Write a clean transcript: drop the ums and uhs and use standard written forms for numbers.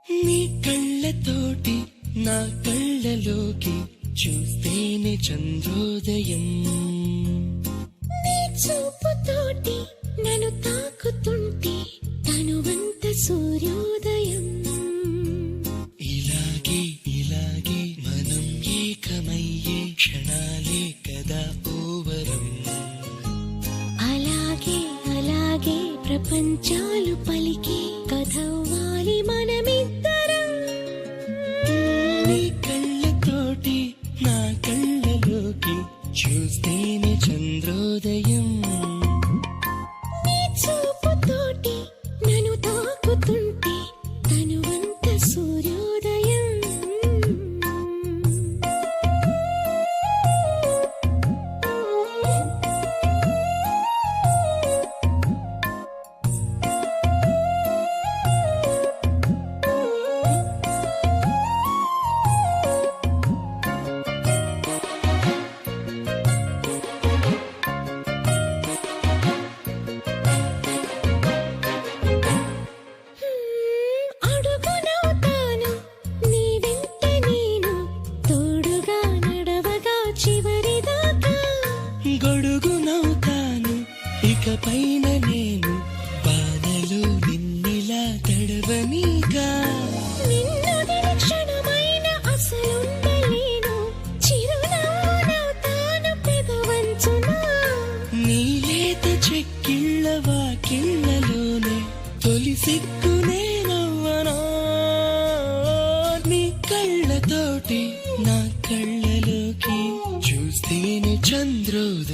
నీ కళ్ళతోటి నా కళ్ళలోకి చూస్తేనే చంద్రోదయం. నీ చూపుతోటి నన్ను తాకుతుంటే తనువంత సూర్యోదయం. ఇలాగే ఇలాగే మనం ఏకమయ్యే క్షణాలే కదా ఓవరం. అలాగే అలాగే ప్రపంచాలు పలికే కథవ్వాలి మనమిద్దరం. నీ కళ్ళతోటి నా కళ్ళలోకి చూస్తేనే చంద్రోదయం. నీ చూపుతోటి నన్ను తాకుతుంటే తనువంత సూర్యోదయం. అడుగునవుతాను నీ వెంట నేను, తోడుగా నడవగా చివరిదాకా. గొడుగునవుతాను ఇకపైన నేను, వానలో నిన్నిలా తడవనీగా. నిన్నుదిన క్షణమైన అసలుండలేను, చిరునవ్వునవుతాను పెదవంచునా. నీ లేత చెక్కిళ్ళ వాకిళ్ళలోనే తొలి సిగ్గునే నవ్వనా. నీ కళ్ళతోటి నా కళ్ళలోకి చూస్తేనే చంద్రోదయం.